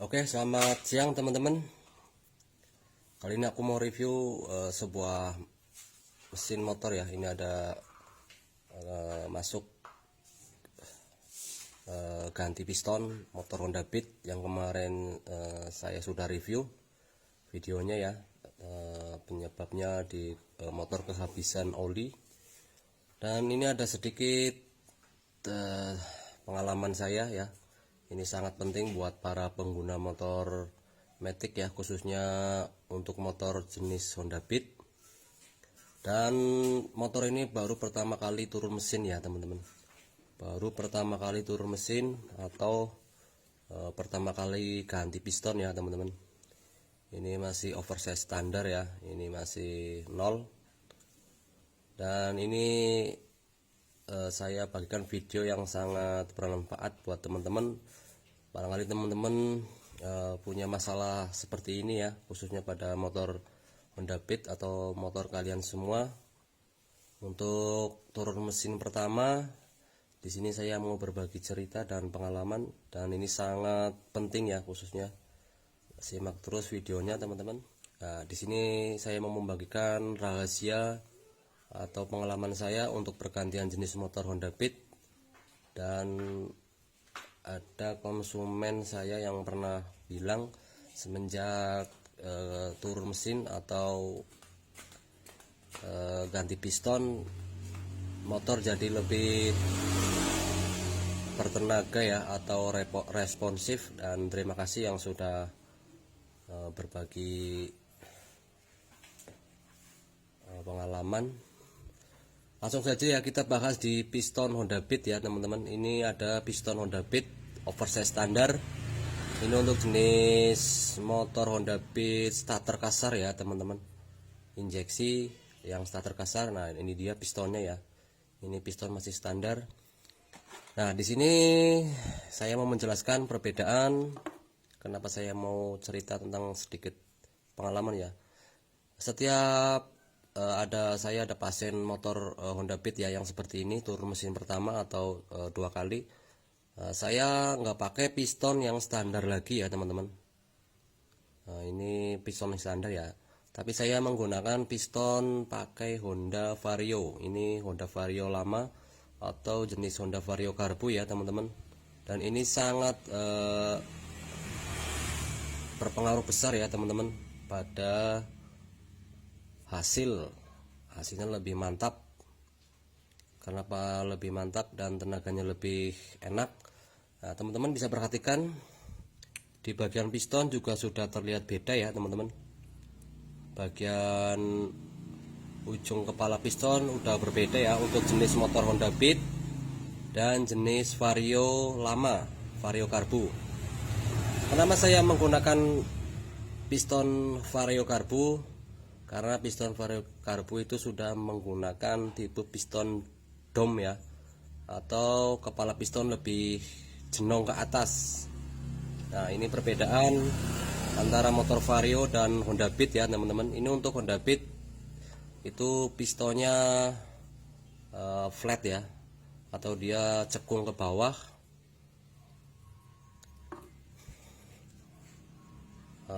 Oke, selamat siang teman-teman. Kali ini aku mau review sebuah mesin motor ya. Ini ada masuk ganti piston motor Honda Beat yang kemarin saya sudah review videonya ya. Penyebabnya di motor kehabisan oli. Dan ini ada sedikit pengalaman saya ya. Ini sangat penting buat para pengguna motor Matic ya, khususnya untuk motor jenis Honda Beat. Dan motor ini baru pertama kali turun mesin ya teman-teman. Baru pertama kali turun mesin atau pertama kali ganti piston ya teman-teman. Ini masih oversize standar ya, ini masih 0. Dan ini saya bagikan video yang sangat bermanfaat buat teman-teman. Barangkali teman-teman punya masalah seperti ini ya, khususnya pada motor Honda Beat atau motor kalian semua. Untuk turun mesin pertama, di sini saya mau berbagi cerita dan pengalaman, dan ini sangat penting ya, khususnya simak terus videonya teman-teman. Nah, di sini saya mau membagikan rahasia atau pengalaman saya untuk pergantian jenis motor Honda Beat. Dan ada konsumen saya yang pernah bilang semenjak turun mesin atau ganti piston, motor jadi lebih bertenaga ya, atau responsif. Dan terima kasih yang sudah berbagi pengalaman. Langsung saja ya, kita bahas di piston Honda Beat ya teman-teman. Ini ada piston Honda Beat oversize standar. Ini untuk jenis motor Honda Beat starter kasar ya teman-teman. Injeksi yang starter kasar. Nah, ini dia pistonnya ya. Ini piston masih standar. Nah, di sini saya mau menjelaskan perbedaan. Kenapa saya mau cerita tentang sedikit pengalaman ya. Setiap saya ada pasien motor Honda Beat ya yang seperti ini, turun mesin pertama atau 2 kali. Saya nggak pakai piston yang standar lagi ya teman-teman. Nah, ini piston yang standar ya, tapi saya menggunakan piston pakai Honda Vario. Ini Honda Vario lama atau jenis Honda Vario Karbu ya teman-teman. Dan ini sangat berpengaruh besar ya teman-teman pada hasilnya lebih mantap. Kenapa lebih mantap dan tenaganya lebih enak? Nah, teman-teman bisa perhatikan di bagian piston juga sudah terlihat beda ya teman-teman. Bagian ujung kepala piston udah berbeda ya untuk jenis motor Honda Beat dan jenis Vario lama, Vario Karbu. Kenapa saya menggunakan piston Vario Karbu? Karena piston Vario Karbu itu sudah menggunakan tipe piston dom ya, atau kepala piston lebih jenong ke atas. Nah, ini perbedaan antara motor Vario dan Honda Beat ya teman-teman. Ini untuk Honda Beat itu pistonnya flat ya, atau dia cekung ke bawah.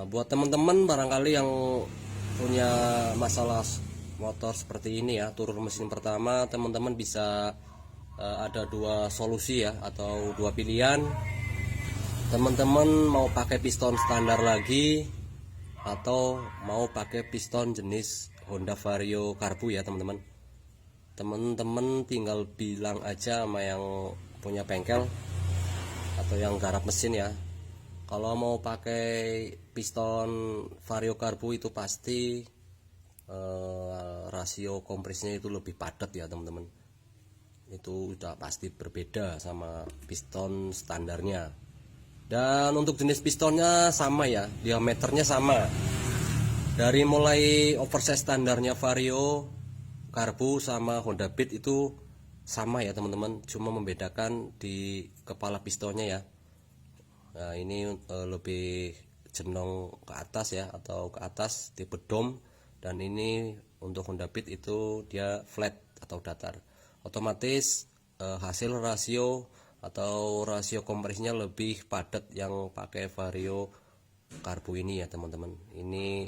Buat teman-teman barangkali yang punya masalah motor seperti ini ya, turun mesin pertama, teman-teman bisa ada 2 solusi ya, atau 2 pilihan. Teman-teman mau pakai piston standar lagi atau mau pakai piston jenis Honda Vario Karbu ya teman-teman. Teman-teman tinggal bilang aja sama yang punya bengkel atau yang garap mesin ya, kalau mau pakai piston Vario Karbu itu pasti rasio kompresnya itu lebih padat ya teman-teman. Itu udah pasti berbeda sama piston standarnya. Dan untuk jenis pistonnya sama ya, diameternya sama. Dari mulai oversize standarnya Vario Karbu sama Honda Beat itu sama ya teman-teman, cuma membedakan di kepala pistonnya ya. Nah, ini lebih jenong ke atas ya, atau ke atas tipe dom. Dan ini untuk Honda Beat itu dia flat atau datar. Otomatis hasil rasio atau rasio kompresinya lebih padat yang pakai vario karbu ini ya teman-teman. Ini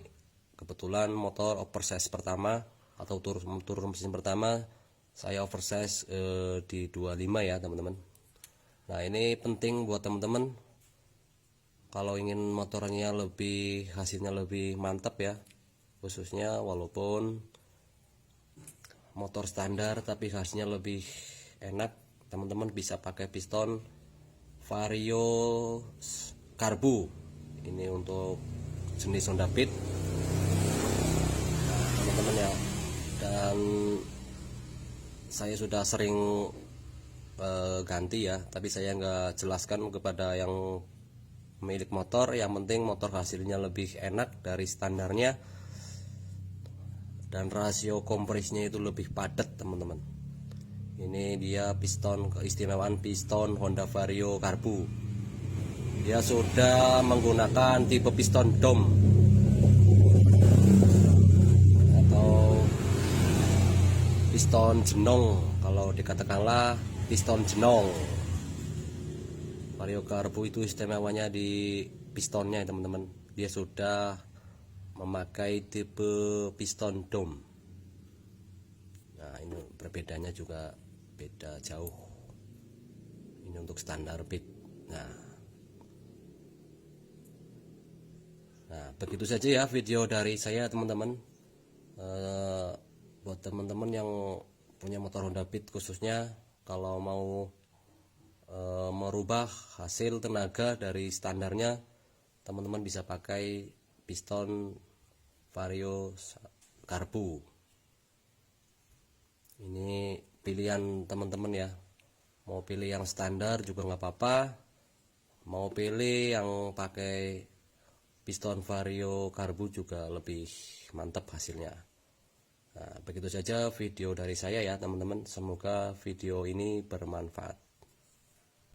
kebetulan motor oversize pertama atau turun mesin pertama saya oversize di 25 ya teman-teman. Nah ini penting buat teman-teman kalau ingin motornya lebih hasilnya lebih mantap ya, khususnya walaupun motor standar tapi hasilnya lebih enak, teman-teman bisa pakai piston vario karbu. Ini untuk jenis Honda Beat teman-teman ya. Dan saya sudah sering ganti ya, tapi saya nggak jelaskan kepada yang pemilik motor. Yang penting motor hasilnya lebih enak dari standarnya dan rasio kompresnya itu lebih padat teman-teman. Ini dia piston, keistimewaan piston Honda Vario karbu. Dia sudah menggunakan tipe piston dom atau piston jenong, kalau dikatakanlah piston jenong. Vario karbu itu istimewanya di pistonnya teman-teman, dia sudah memakai tipe piston dom. Nah ini perbedaannya juga beda jauh. Ini untuk standar Beat. Nah begitu saja ya video dari saya teman-teman. Buat teman-teman yang punya motor Honda Beat khususnya, kalau mau merubah hasil tenaga dari standarnya, teman-teman bisa pakai piston vario karbu. Ini pilihan teman-teman ya, mau pilih yang standar juga nggak apa-apa, mau pilih yang pakai piston vario karbu juga lebih mantap hasilnya. Nah, begitu saja video dari saya ya teman-teman, semoga video ini bermanfaat.